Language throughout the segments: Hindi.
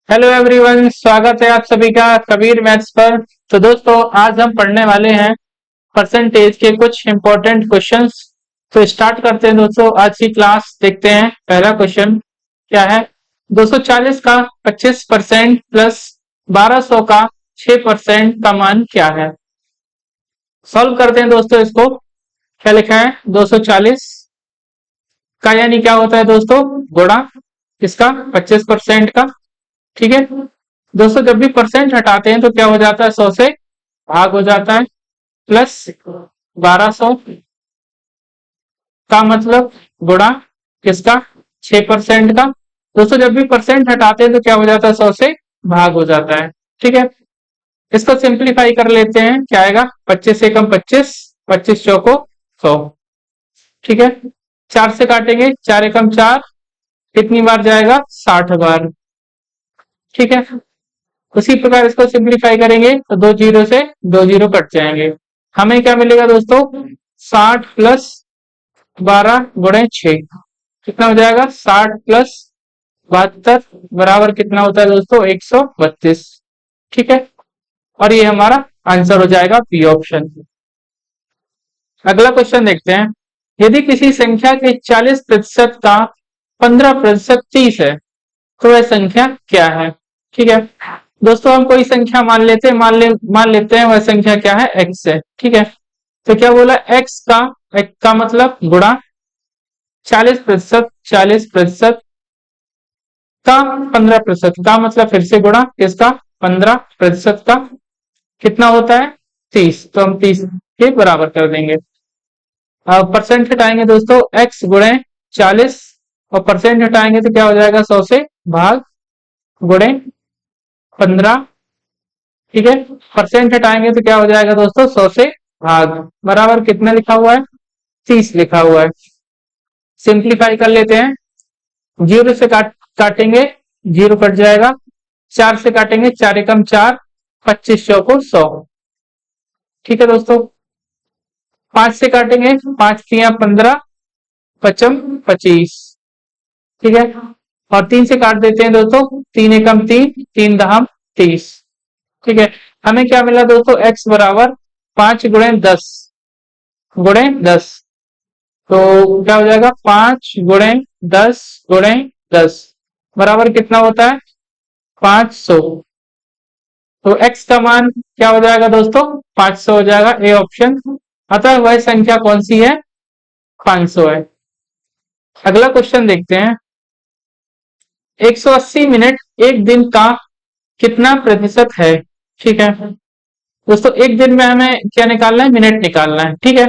हेलो एवरीवन, स्वागत है आप सभी का कबीर मैथ्स पर। तो दोस्तों, आज हम पढ़ने वाले हैं परसेंटेज के कुछ इंपॉर्टेंट क्वेश्चंस। तो स्टार्ट करते हैं दोस्तों आज की क्लास। देखते हैं पहला क्वेश्चन क्या है। 240 का 25% प्लस 1200 का 6% का मान क्या है। सॉल्व करते हैं दोस्तों इसको। क्या लिखा है, 240 का यानी क्या होता है दोस्तों, गुणा किसका, 25% का। ठीक है दोस्तों, जब भी परसेंट हटाते हैं तो क्या हो जाता है, 100 से भाग हो जाता है। प्लस 1200 का मतलब गुणा किसका, 6% का। दोस्तों जब भी परसेंट हटाते हैं तो क्या हो जाता है, 100 से भाग हो जाता है। ठीक है, इसको सिंप्लीफाई कर लेते हैं। क्या आएगा, 25 से कम 25, 25 चौको 100। ठीक है, 4 से काटेंगे, 4 एकम 4, कितनी बार जाएगा, 60 बार। ठीक है, उसी प्रकार इसको सिंप्लीफाई करेंगे तो दो जीरो से दो जीरो कट जाएंगे। हमें क्या मिलेगा दोस्तों, 60 प्लस 12 गुणे 6, कितना हो जाएगा, 60 प्लस 72 बराबर कितना होता है दोस्तों, 132। ठीक है, और ये हमारा आंसर हो जाएगा बी ऑप्शन। अगला क्वेश्चन देखते हैं। यदि किसी संख्या के 40% का 15% 30 है तो वह संख्या क्या है। ठीक है दोस्तों, हम कोई संख्या मान लेते हैं, मान लेते हैं वह संख्या क्या है, एक्स है। ठीक है, तो क्या बोला, एक्स का मतलब गुणा 40%, 40% का 15% का मतलब फिर से गुणा किसका, 15% का, कितना होता है, 30। तो हम 30 के बराबर कर देंगे। अब परसेंट हटाएंगे दोस्तों, एक्स गुणे 40 और परसेंट हटाएंगे तो क्या हो जाएगा, 100 से भाग गुणे 15। ठीक है, परसेंट हटाएंगे तो क्या हो जाएगा दोस्तों, 100 से भाग बराबर कितना लिखा हुआ है, 30 लिखा हुआ है। सिंप्लीफाई कर लेते हैं। जीरो से काटेंगे, जीरो कट जाएगा। 4 से काटेंगे, 4 एकम 4, 25 चौको 100। ठीक है दोस्तों, 5 से काटेंगे, 5 तिया 15, पचम 25। ठीक है, और 3 से काट देते हैं दोस्तों, 3 एकम 3, 3 दहम 30। ठीक है, हमें क्या मिला दोस्तों, x बराबर 5 गुणे 10 गुणे 10। तो क्या हो जाएगा, 5 गुणे 10 गुणे 10 बराबर कितना होता है, 500। तो x का मान क्या हो जाएगा दोस्तों, 500 हो जाएगा, ए ऑप्शन। अतः वह संख्या कौन सी है, 500 है। अगला क्वेश्चन देखते हैं। 180 मिनट एक दिन का कितना प्रतिशत है। ठीक है दोस्तों, एक दिन में हमें क्या निकालना है, मिनट निकालना है। ठीक है,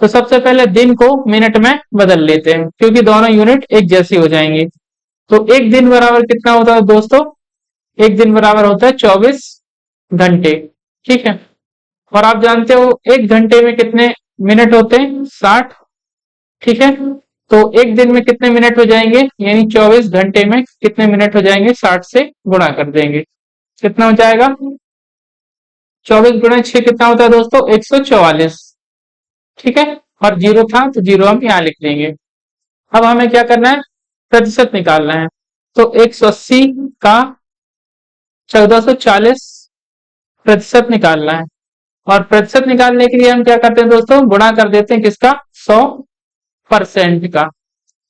तो सबसे पहले दिन को मिनट में बदल लेते हैं क्योंकि दोनों यूनिट एक जैसी हो जाएंगी। तो एक दिन बराबर कितना होता है दोस्तों, एक दिन बराबर होता है 24 घंटे। ठीक है, और आप जानते हो एक घंटे में कितने मिनट होते हैं, 60। ठीक है, तो एक दिन में कितने मिनट हो जाएंगे, यानी 24 घंटे में कितने मिनट हो जाएंगे, 60 से गुणा कर देंगे, कितना हो जाएगा, 24 गुणे 6 कितना होता है दोस्तों, 144। ठीक है, और जीरो था तो जीरो हम यहाँ लिख देंगे। अब हमें क्या करना है, प्रतिशत निकालना है। तो 180 का 1440 प्रतिशत निकालना है। और प्रतिशत निकालने के लिए हम क्या करते हैं दोस्तों, गुणा कर देते हैं किसका, 100% का।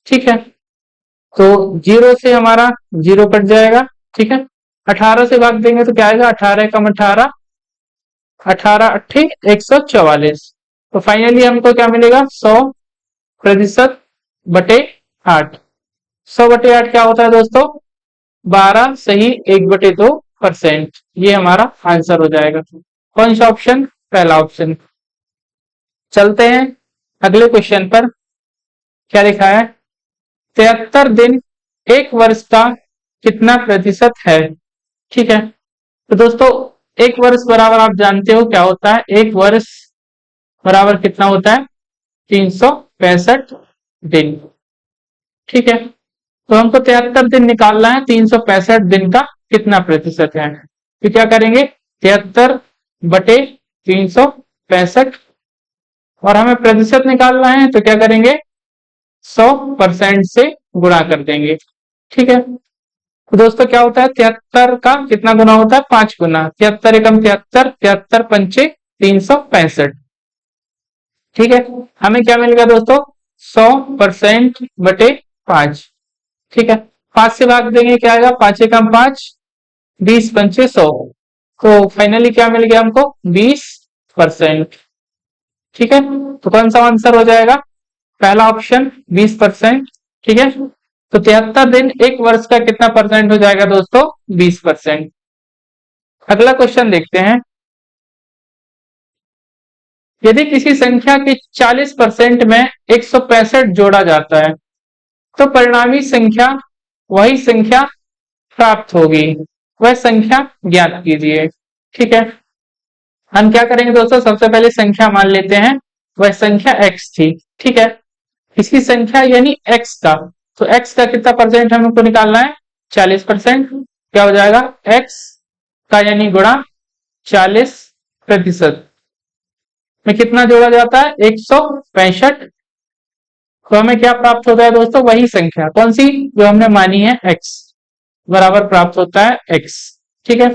ठीक है, तो जीरो से हमारा जीरो कट जाएगा। ठीक है, 18 से भाग देंगे तो क्या आएगा, 18 कम 18, 18 अट्ठी 144। तो फाइनली हमको क्या मिलेगा, 100% बटे 8। 100/8 क्या होता है दोस्तों, 12 सही 1/2%। ये हमारा आंसर हो जाएगा। कौन सा ऑप्शन, पहला ऑप्शन। चलते हैं अगले क्वेश्चन पर। क्या लिखा है, 73 दिन एक वर्ष का कितना प्रतिशत है। ठीक है, तो दोस्तों एक वर्ष बराबर आप जानते हो क्या होता है, एक वर्ष बराबर कितना होता है, 365 दिन। ठीक है, तो हमको 73 दिन निकालना है, 365 दिन का कितना प्रतिशत है। तो क्या करेंगे, 73/365, और हमें प्रतिशत निकालना है तो क्या करेंगे, 100% से गुणा कर देंगे। ठीक है, तो दोस्तों क्या होता है, 73 का कितना गुना होता है, 5 गुना। 73 एकम 73, 73 पंचे 365। ठीक है, हमें क्या मिल गया दोस्तों, 100% बटे 5। ठीक है, 5 से भाग देंगे क्या आएगा, 5 एकम 5, 20 पंचे 100। तो फाइनली क्या मिल गया हमको, 20%। ठीक है, तो कौन सा आंसर हो जाएगा, पहला ऑप्शन 20%। ठीक है, तो 73 दिन एक वर्ष का कितना परसेंट हो जाएगा दोस्तों, 20%। अगला क्वेश्चन देखते हैं, यदि किसी संख्या के 40% में 165 जोड़ा जाता है तो परिणामी संख्या, वही संख्या प्राप्त होगी, वह संख्या ज्ञात कीजिए। ठीक है, हम क्या करेंगे दोस्तों, सबसे पहले संख्या मान लेते हैं, वह संख्या x थी। ठीक है, इसकी संख्या यानी x का, तो x का कितना परसेंट हमको निकालना है, 40%। क्या हो जाएगा, x का यानी गुणा 40% में कितना जोड़ा जाता है, 165। तो हमें क्या प्राप्त होता है दोस्तों, वही संख्या, कौन सी, जो हमने मानी है x, बराबर प्राप्त होता है x। ठीक है,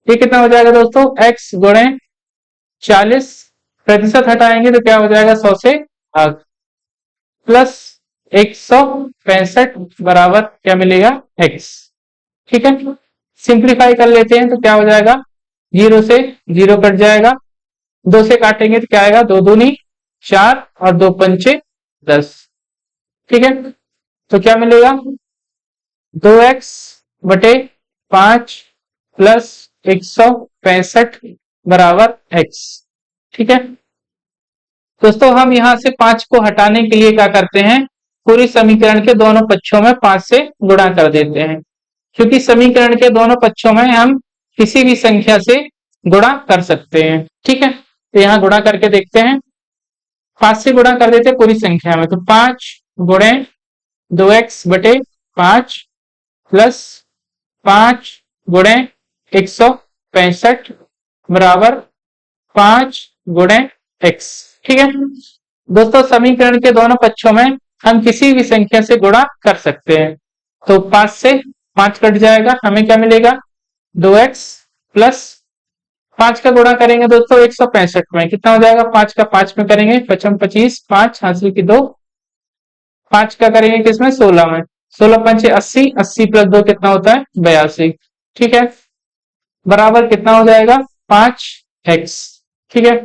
ये कितना हो जाएगा दोस्तों, x गुणे 40%, हटाएंगे तो क्या हो जाएगा, 100 से भाग, प्लस 165 बराबर क्या मिलेगा, x। ठीक है, सिंप्लीफाई कर लेते हैं तो क्या हो जाएगा, 0 से 0 कट जाएगा, 2 से काटेंगे तो क्या आएगा, 2 दूनी 4 और 2 पंचे 10। ठीक है, तो क्या मिलेगा, 2x बटे 5 प्लस 165 बराबर x। ठीक है दोस्तों, हम यहां से 5 को हटाने के लिए क्या करते हैं, पूरी समीकरण के दोनों पक्षों में 5 से गुणा कर देते हैं, क्योंकि समीकरण के दोनों पक्षों में हम किसी भी संख्या से गुणा कर सकते हैं। ठीक है, तो यहाँ गुणा करके देखते हैं, 5 से गुणा कर देते हैं पूरी संख्या में, तो 5 गुणे 2x बटे 5 प्लस 5 गुणे 165 बराबर 5 गुणे x। ठीक है दोस्तों, समीकरण के दोनों पक्षों में हम किसी भी संख्या से गुणा कर सकते हैं, तो 5 से 5 कट जाएगा, हमें क्या मिलेगा, 2x प्लस 5 का गुणा करेंगे दोस्तों 165 में, कितना हो जाएगा, 5 का 5 में करेंगे 55 25, 5 हासिल की 2, 5 का करेंगे किसमें, 16 में, 16 पंचे 80, 80 प्लस 2 कितना होता है, 82। ठीक है, बराबर कितना हो जाएगा, 5x। ठीक है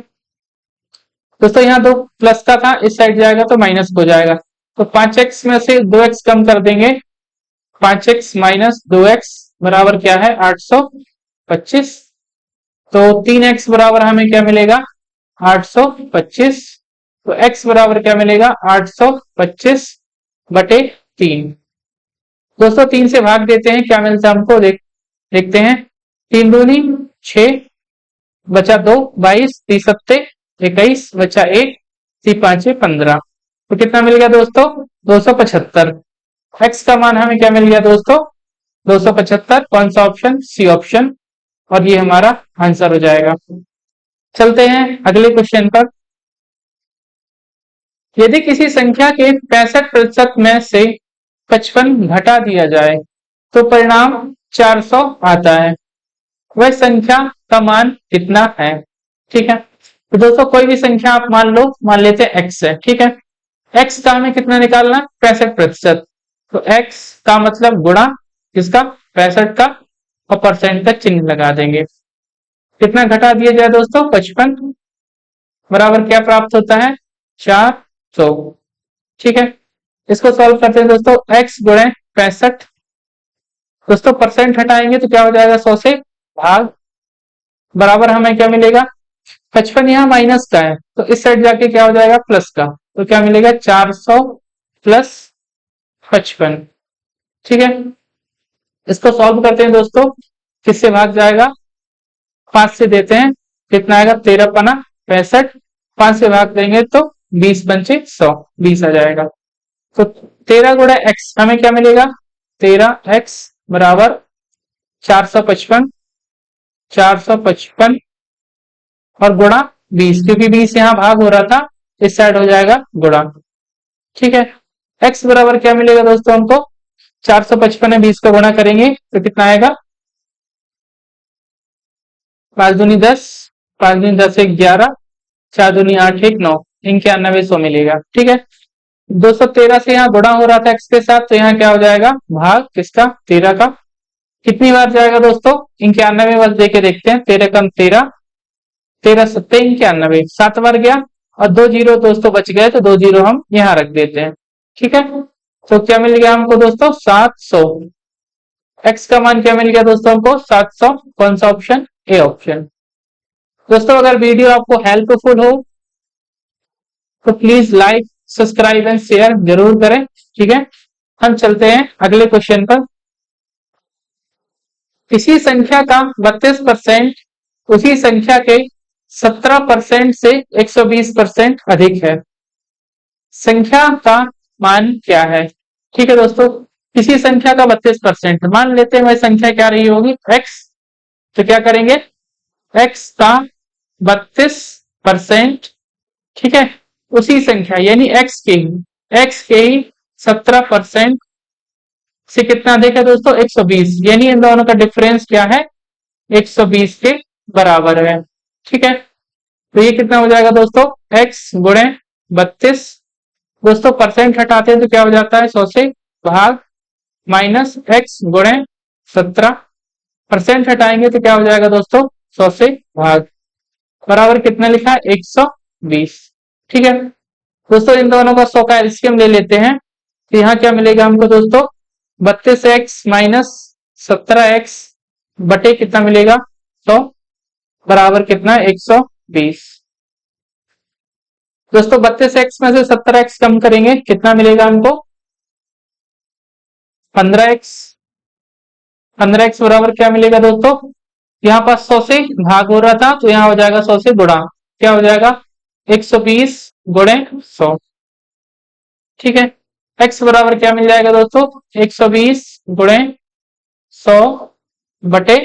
दोस्तों, यहाँ 2 प्लस का था, इस साइड जाएगा तो माइनस हो जाएगा, तो 5x में से 2x कम कर देंगे, 5x माइनस 2x बराबर क्या है, 825। तो 3x बराबर हमें क्या मिलेगा, 825। तो x बराबर क्या मिलेगा, 825 बटे 3। दोस्तों 3 से भाग देते हैं, क्या मिलता है हमको, देखते हैं, 3 दूनी 6, बचा 2, 22, 37, 21, बचा 1, 3 15। तो कितना मिल गया दोस्तों, 275। x का मान हमें क्या मिल गया दोस्तों, 275। कौन सा ऑप्शन, सी ऑप्शन, और ये हमारा आंसर हो जाएगा। चलते हैं अगले क्वेश्चन पर, यदि किसी संख्या के 65% में से 55 घटा दिया जाए तो परिणाम 400 आता है, वह संख्या का मान कितना है। ठीक है, तो दोस्तों कोई भी संख्या आप मान लो, मान लेते हैं x है। ठीक है, x का हमें कितना निकालना, 65%, तो x का मतलब गुणा किसका, 65 का, और परसेंट का चिन्ह लगा देंगे। कितना घटा दिया जाए दोस्तों, 55 बराबर क्या प्राप्त होता है, 400। ठीक है, इसको सॉल्व करते हैं दोस्तों, x गुणे 65, दोस्तों परसेंट हटाएंगे तो क्या हो जाएगा, 100 से भाग, बराबर हमें क्या मिलेगा, 55 यहाँ माइनस का है तो इस साइड जाके क्या हो जाएगा, प्लस का, तो क्या मिलेगा, 400 प्लस 55। ठीक है, इसको सॉल्व करते हैं दोस्तों, किससे भाग जाएगा, 5 से देते हैं, कितना आएगा, 13 पना 65, 5 से भाग देंगे तो 20 पंचे 100, 20 आ जाएगा। तो 13 गुणा x हमें क्या मिलेगा, 13x बराबर 455, 455 और गुणा 20, क्योंकि 20 यहाँ भाग हो रहा था, इस साइड हो जाएगा गुणा। ठीक है, x बराबर क्या मिलेगा दोस्तों हमको, 455 है, 20 का गुणा करेंगे तो कितना आएगा? 5 दूनी 10, 5 दूनी 10 एक 11, 4 दूनी 8 एक 9, 9100 मिलेगा। ठीक है, 213 से यहाँ गुणा हो रहा था एक्स के साथ, तो यहाँ क्या हो जाएगा? भाग किसका? 13 का। कितनी बार जाएगा दोस्तों? 91 बस देके देखते हैं। 13 कम 13, 13 सत्ते 91, 7 बार गया और 2 जीरो दोस्तों बच गए, तो 2 जीरो हम यहाँ रख देते हैं। ठीक है, तो क्या मिल गया हमको दोस्तों? 700। एक्स का मान क्या मिल गया दोस्तों हमको? 700। कौन सा ऑप्शन? A option. दोस्तों अगर वीडियो आपको हेल्पफुल हो तो please like, subscribe and share जरूर करें। ठीक है, हम चलते हैं अगले क्वेश्चन पर। किसी संख्या का 32% उसी संख्या के 17% से 120% अधिक है। संख्या का मान क्या है? ठीक है दोस्तों, किसी संख्या का 32%, मान लेते हैं वह संख्या क्या रही होगी? एक्स। तो क्या करेंगे? एक्स का 32%, ठीक है, उसी संख्या यानी एक्स के ही 17% से कितना अधिक है दोस्तों? 120, यानी इन दोनों का डिफरेंस क्या है? 120 के बराबर है। ठीक है, तो ये कितना हो जाएगा दोस्तों? एक्स गुणे 32, दोस्तों परसेंट हटाते हैं तो क्या हो जाता है? 100 से भाग, माइनस एक्स गुणे 17, परसेंट हटाएंगे तो क्या हो जाएगा दोस्तों? 100 से भाग, बराबर कितना लिखा है? 120। ठीक है दोस्तों, इन दोनों का 100 का एलसीएम ले लेते हैं, तो यहाँ क्या मिलेगा हमको दोस्तों? 32x माइनस 17x बटे कितना मिलेगा? 100, बराबर कितना? 120। दोस्तों 32x में से 17x कम करेंगे, कितना मिलेगा हमको? 15x। 15x बराबर क्या मिलेगा दोस्तों? यहाँ पर 100 से भाग हो रहा था, तो यहाँ हो जाएगा 100 से गुणा, क्या हो जाएगा? 120 गुणे 100। ठीक है, x बराबर क्या मिल जाएगा दोस्तों? 120 गुणे 100 बटे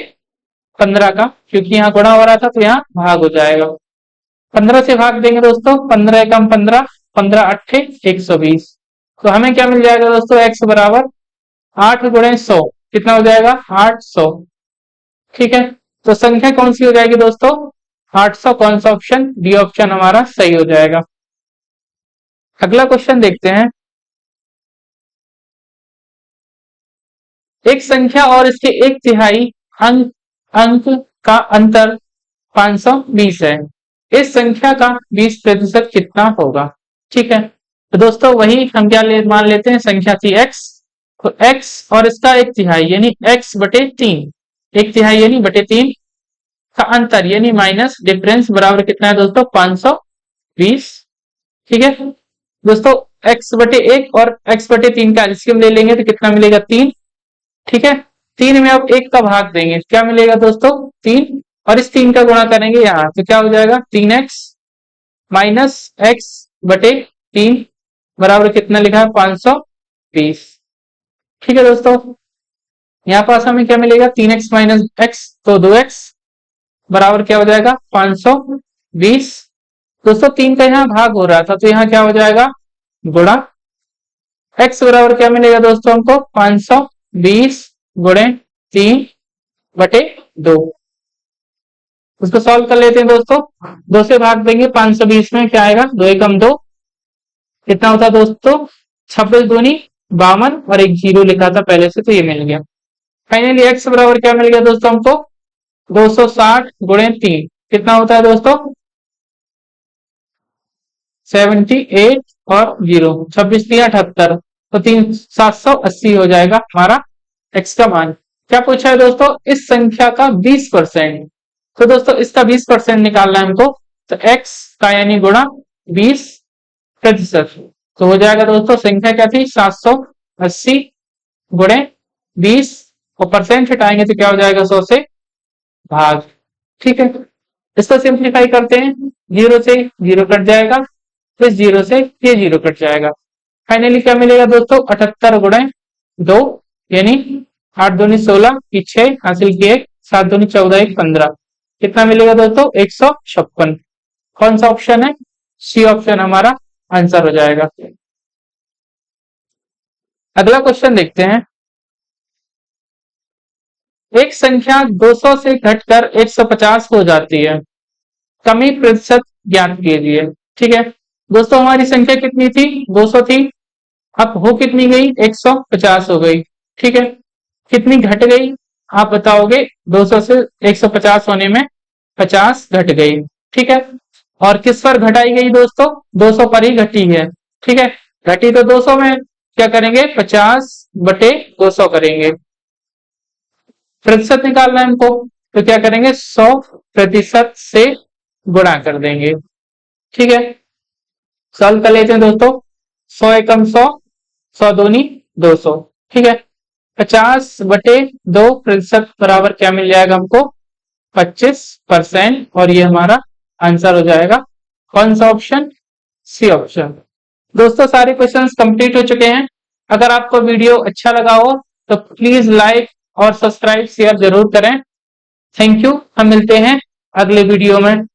15 का, क्योंकि यहाँ गुणा हो रहा था तो यहाँ भाग हो जाएगा। 15 से भाग देंगे दोस्तों, 15 एकम 15, 15 अट्ठे 120, तो हमें क्या मिल जाएगा दोस्तों? x बराबर 8 गुणे 100, कितना हो जाएगा? 800। ठीक है, तो संख्या कौन सी हो जाएगी दोस्तों? 800। कौन सा ऑप्शन? डी ऑप्शन हमारा सही हो जाएगा। अगला क्वेश्चन देखते हैं। एक संख्या और इसके 1/3 अंक का अंतर 520 है, इस संख्या का 20% कितना होगा? ठीक है, तो दोस्तों वही हम क्या मान लेते हैं? संख्या थी x, तो x और इसका 1/3 यानी x बटे 3, 1/3 यानी बटे 3 का अंतर यानी माइनस डिफरेंस, बराबर कितना है दोस्तों? 520। ठीक है दोस्तों, x बटे 1 और x बटे 3 का एलसीएम ले लेंगे तो कितना मिलेगा? 3। ठीक है, 3 में अब 1 का भाग देंगे, क्या मिलेगा दोस्तों? 3, और इस 3 का गुणा करेंगे यहाँ, तो क्या हो जाएगा? 3x माइनस x बटे 3, बराबर कितना लिखा है? 520। ठीक है दोस्तों, यहाँ पास हमें क्या मिलेगा? 3x माइनस x, तो 2x, बराबर क्या हो जाएगा? 520। दोस्तों 3 का यहाँ भाग हो रहा था, तो यहाँ क्या हो जाएगा? गुणा, x बराबर क्या मिलेगा दोस्तों हमको? 520 गुणे 3 बटे 2। उसको सॉल्व कर लेते हैं दोस्तों, 2 से भाग देंगे 520 में, क्या आएगा? 2 एकम 2, कितना होता है दोस्तों? 26 दूनी 52, और एक जीरो लिखा था पहले से, तो ये मिल गया। फाइनली x बराबर क्या मिल गया दोस्तों हमको? 260 गुणे 3, कितना होता है दोस्तों? 78, और 0 26 3 78, तो 780 हो जाएगा हमारा x का मान। क्या पूछा है दोस्तों? इस संख्या का 20%, तो दोस्तों इसका 20% निकालना है हमको, तो x का यानी गुणा 20%, तो हो जाएगा दोस्तों संख्या क्या थी? 780 गुणे 20, और परसेंट हटाएंगे तो क्या हो जाएगा? 100 से भाग। ठीक है, इसको सिंप्लीफाई करते हैं, 0 से 0 कट जाएगा, इस 0 से ये 0 कट जाएगा। फाइनली क्या मिलेगा दोस्तों? 78 गुणे 2, यानी 8 दूनी 16 की 6 हासिल की 1, 7 दूनी 14 1 15, कितना मिलेगा दोस्तों? 156। कौन सा ऑप्शन है? सी ऑप्शन हमारा आंसर हो जाएगा। अगला क्वेश्चन देखते हैं। एक संख्या 200 से घटकर 150 हो जाती है, कमी प्रतिशत ज्ञात कीजिए। ठीक है दोस्तों, हमारी संख्या कितनी थी? 200 थी। अब हो कितनी गई? 150 हो गई। ठीक है, कितनी घट गई आप बताओगे? 200 से 150 होने में 50 घट गई। ठीक है, और किस पर घटाई गई दोस्तों? 200 पर ही घटी है। ठीक है, घटी तो 200 में, क्या करेंगे? 50/200 करेंगे। प्रतिशत निकालना है हमको, तो क्या करेंगे? 100% से गुणा कर देंगे। ठीक है, सॉल्व कर लेते हैं दोस्तों। 100 एकम 100, 100 दूनी 200। ठीक है, 50/2 प्रतिशत बराबर क्या मिल जाएगा हमको? 25%। और ये हमारा आंसर हो जाएगा कौन सा ऑप्शन? C option. दोस्तों सारे क्वेश्चंस कंप्लीट हो चुके हैं। अगर आपको वीडियो अच्छा लगा हो तो प्लीज लाइक और सब्सक्राइब शेयर जरूर करें। थैंक यू, हम मिलते हैं अगले वीडियो में।